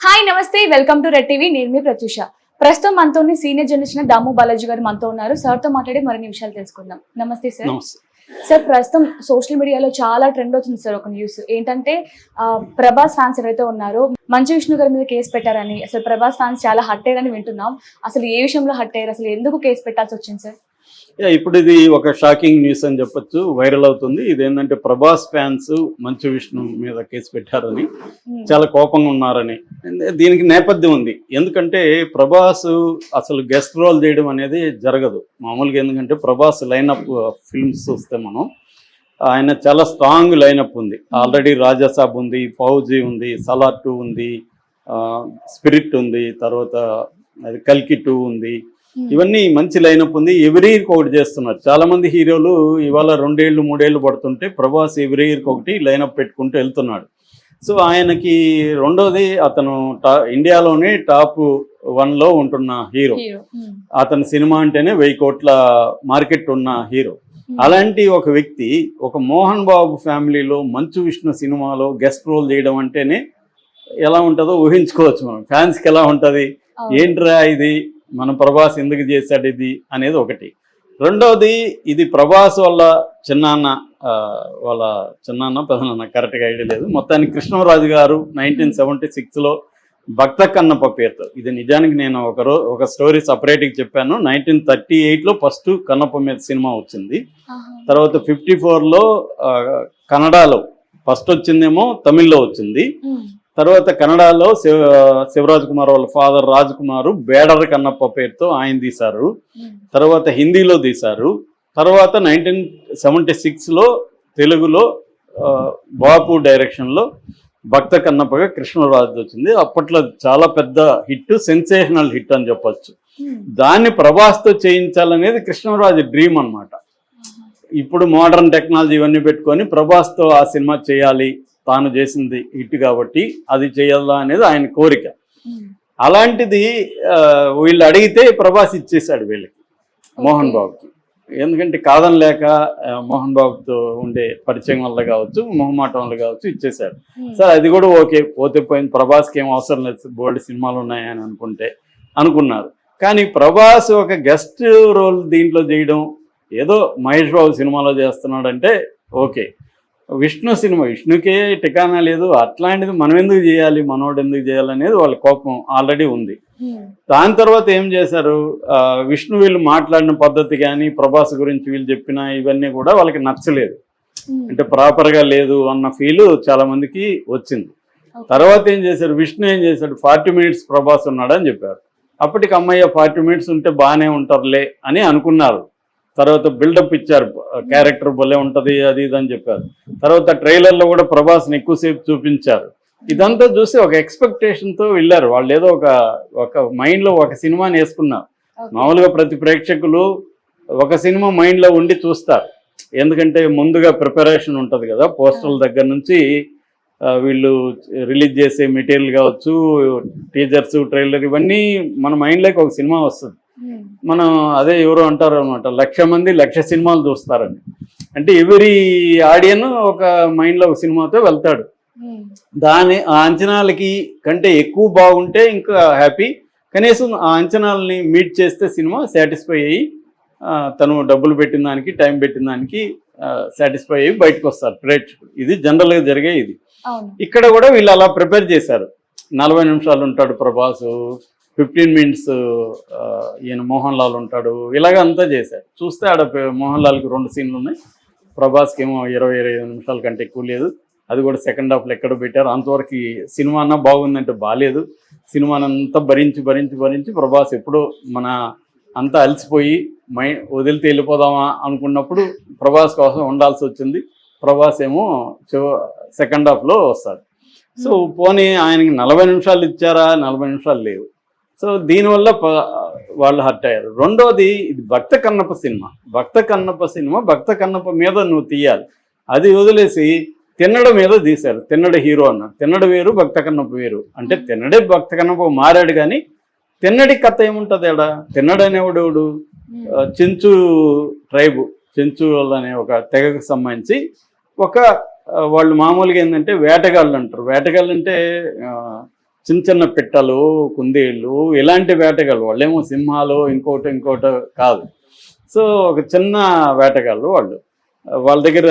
Hi నమస్తే welcome to red TV. నేను మీ ప్రత్యూష. ప్రస్తుతం మనతో సీనియర్ జర్నలిస్ట్ దాము బాలాజీ గారు మనతో ఉన్నారు. సార్ తో మాట్లాడి మరిన్ని విషయాలు తెలుసుకుందాం. నమస్తే సార్. సార్, ప్రస్తుతం సోషల్ మీడియాలో చాలా ట్రెండ్ అవుతుంది సార్ ఒక న్యూస్. ఏంటంటే ప్రభాస్ ఫ్యాన్స్ ఎవరైతే ఉన్నారో మంచు విష్ణు గారి మీద కేసు పెట్టారని, అసలు ప్రభాస్ ఫ్యాన్స్ చాలా హట్ అయ్యారని వింటున్నాం. అసలు ఏ విషయంలో హట్ అయ్యారు, అసలు ఎందుకు కేసు పెట్టాల్సి వచ్చింది సార్? ఇప్పుడు ఇది ఒక షాకింగ్ న్యూస్ అని చెప్పొచ్చు, వైరల్ అవుతుంది. ఇదేంటంటే ప్రభాస్ ఫ్యాన్స్ మంచు విష్ణు మీద కేసు పెట్టారని, చాలా కోపంగా ఉన్నారని. దీనికి నేపథ్యం ఉంది. ఎందుకంటే ప్రభాస్ అసలు గెస్ట్ రోల్ చేయడం అనేది జరగదు మామూలుగా. ఎందుకంటే ప్రభాస్ లైనప్ ఫిల్మ్స్ చూస్తే మనం ఆయన చాలా స్ట్రాంగ్ లైనప్ ఉంది. ఆల్రెడీ రాజాసాబ్ ఉంది, ఫౌజీ ఉంది, సలార్ 2 ఉంది, స్పిరిట్ ఉంది, తర్వాత అది కల్కి 2 ఉంది. ఇవన్నీ మంచి లైనప్ ఉంది. ఎవ్రీ ఇయర్కి ఒకటి చేస్తున్నారు. చాలా మంది హీరోలు ఇవాళ 2 ఏళ్ళు 3 ఏళ్ళు పడుతుంటే ప్రభాస్ ఎవ్రీ ఇయర్కి ఒకటి లైనప్ పెట్టుకుంటూ వెళ్తున్నాడు. సో ఆయనకి రెండోది, అతను ఇండియాలోనే టాప్ 1లో ఉంటున్న హీరో. అతని సినిమా అంటేనే 1000 కోట్ల మార్కెట్ ఉన్న హీరో. అలాంటి ఒక వ్యక్తి ఒక మోహన్ బాబు ఫ్యామిలీలో మంచు విష్ణు సినిమాలో గెస్ట్ రోల్ చేయడం అంటేనే ఎలా ఉంటుందో ఊహించుకోవచ్చు మనం. ఫ్యాన్స్కి ఎలా ఉంటుంది, ఏంట్రా ఇది, మన ప్రభాస్ ఎందుకు చేశాడు ఇది అనేది ఒకటి. రెండవది, ఇది ప్రభాస్ వాళ్ళ చిన్నాన్న, పెదనాన్న కరెక్ట్గా ఐడియా లేదు. మొత్తానికి కృష్ణరాజు గారు 1976లో భక్త కన్నప్ప పేరుతో, ఇది నిజానికి నేను ఒక స్టోరీ సపరేట్గా చెప్పాను. 1938లో ఫస్ట్ కన్నప్ప మీద సినిమా వచ్చింది. తర్వాత 54లో కన్నడలో ఫస్ట్ వచ్చిందేమో, తమిళ్లో వచ్చింది. తర్వాత కన్నడలో శివరాజ్ కుమార్ వాళ్ళ ఫాదర్ రాజ్ కుమార్ బేడర్ కన్నప్ప పేరుతో ఆయన తీశారు. తర్వాత హిందీలో తీశారు. తర్వాత 1976లో తెలుగులో బాపు డైరెక్షన్లో భక్త కన్నప్పగా కృష్ణరాజు వచ్చింది. అప్పట్లో చాలా పెద్ద హిట్, సెన్సేషనల్ హిట్ అని చెప్పచ్చు. దాన్ని ప్రభాస్తో చేయించాలనేది కృష్ణరాజు డ్రీమ్ అనమాట. ఇప్పుడు మోడర్న్ టెక్నాలజీ ఇవన్నీ పెట్టుకొని ప్రభాస్తో ఆ సినిమా చేయాలి, తాను చేసింది హిట్ కాబట్టి అది చేయాలా అనేది ఆయన కోరిక. అలాంటిది వీళ్ళు అడిగితే ప్రభాస్ ఇచ్చేశాడు వీళ్ళకి, మోహన్ బాబుకి. ఎందుకంటే కాదని లేక మోహన్ బాబుతో ఉండే పరిచయం వల్ల కావచ్చు, మొహమాటం వల్ల కావచ్చు ఇచ్చేశాడు. సార్ అది కూడా ఓకే, పోతే పోయింది, ప్రభాస్కి ఏం అవసరం లేదు, బోల్డ్ సినిమాలు ఉన్నాయని అనుకున్నారు. కానీ ప్రభాస్ ఒక గెస్ట్ రోల్ దీంట్లో చేయడం, ఏదో మహేష్ బాబు సినిమాలో చేస్తున్నాడంటే ఓకే. విష్ణు సినిమా, విష్ణుకే టికానా లేదు, అట్లాంటిది మనం ఎందుకు చేయాలి, మనోడు ఎందుకు చేయాలి అనేది వాళ్ళ కోపం ఆల్రెడీ ఉంది. దాని తర్వాత ఏం చేశారు, విష్ణు వీళ్ళు మాట్లాడిన పద్ధతి కానీ ప్రభాస్ గురించి వీళ్ళు చెప్పిన ఇవన్నీ కూడా వాళ్ళకి నచ్చలేదు. అంటే ప్రాపర్గా లేదు అన్న ఫీలు చాలా మందికి వచ్చింది. తర్వాత ఏం చేశారు, విష్ణు ఏం చేశాడు, 40 మినిట్స్ ప్రభాస్ ఉన్నాడని చెప్పారు. అప్పటికి అమ్మయ్య 40 మినిట్స్ ఉంటే బాగానే ఉంటారులే అని అనుకున్నారు. తర్వాత బిల్డప్ ఇచ్చారు, క్యారెక్టర్ భలే ఉంటుంది అది ఇది అని చెప్పారు. తర్వాత ట్రైలర్లో కూడా ప్రభాస్ని ఎక్కువసేపు చూపించారు. ఇదంతా చూసి ఒక ఎక్స్పెక్టేషన్తో వెళ్ళారు వాళ్ళు. ఏదో ఒక మైండ్లో ఒక సినిమాని వేసుకున్నారు. మామూలుగా ప్రతి ప్రేక్షకులు ఒక సినిమా మైండ్లో ఉండి చూస్తారు. ఎందుకంటే ముందుగా ప్రిపరేషన్ ఉంటుంది కదా, పోస్టర్ల దగ్గర నుంచి వీళ్ళు రిలీజ్ చేసే మెటీరియల్ కావచ్చు, టీజర్స్, ట్రైలర్, ఇవన్నీ మన మైండ్లోకి ఒక సినిమా వస్తుంది. మనం అదే ఎవరో అంటారు అనమాట, 1,00,000 మంది 1,00,000 సినిమాలు చూస్తారని. అంటే ఎవరి ఆడియన్ ఒక మైండ్లో ఒక సినిమాతో వెళ్తాడు. ఆ అంచనాలకి కంటే ఎక్కువ బాగుంటే ఇంకా హ్యాపీ. కనీసం ఆ అంచనాలని మీట్ చేస్తే సినిమా సాటిస్ఫై అయ్యి తను డబ్బులు పెట్టిన దానికి, టైం పెట్టిన దానికి సాటిస్ఫై అయ్యి బయటకు వస్తారు ప్రేక్షకులు. ఇది జనరల్గా జరిగే ఇది. ఇక్కడ కూడా వీళ్ళు అలా ప్రిపేర్ చేశారు. 40 నిమిషాలు ఉంటాడు ప్రభాస్, 15 మినిట్స్ ఈయన మోహన్ లాల్ ఉంటాడు, ఇలాగ అంతా చేశారు. చూస్తే ఆడ మోహన్ లాల్కి 2 సీన్లు ఉన్నాయి, ప్రభాస్కి ఏమో 20-25 నిమిషాల కంటే ఎక్కువ లేదు. అది కూడా సెకండ్ హాఫ్లో ఎక్కడ పెట్టారు. అంతవరకు సినిమా అన్నా బాగుందంటే బాగాలేదు. సినిమానంతా భరించి ప్రభాస్ ఎప్పుడో మన అంతా అలసిపోయి వదిలితే వెళ్ళిపోదామా అనుకున్నప్పుడు ప్రభాస్ కోసం ఉండాల్సి వచ్చింది. ప్రభాస్ ఏమో సెకండ్ హాఫ్లో వస్తాడు. సో పోనీ ఆయనకి 40 నిమిషాలు ఇచ్చారా, 40 నిమిషాలు లేవు. సో దీనివల్ల వాళ్ళు హర్ట్ అయ్యారు. రెండోది, ఇది భక్త కన్నప్ప సినిమా. భక్త కన్నప్ప మీద నువ్వు తీయాలి. అది వదిలేసి తిన్నడ మీద తీశారు. తిన్నడ హీరో అన్నారు. తిన్నడ వేరు, భక్త కన్నప్ప వేరు. అంటే తిన్నడే భక్త కన్నప్ప మారాడు, కానీ తిన్నడి కథ ఏముంటుంది ఆడ. తిన్నడు అనేవాడు చెంచు ట్రైబు, చెంచు అనే ఒక తెగకు సంబంధించి వాళ్ళు మామూలుగా ఏంటంటే వేటగాళ్ళు అంటారు. వేటగాళ్ళు అంటే చిన్న చిన్న పిట్టలు, కుందేళ్ళు ఇలాంటి వేటగాళ్ళు. వాళ్ళేమో సింహాలు ఇంకోటి కాదు. సో ఒక చిన్న వేటగాళ్ళు వాళ్ళు. వాళ్ళ దగ్గర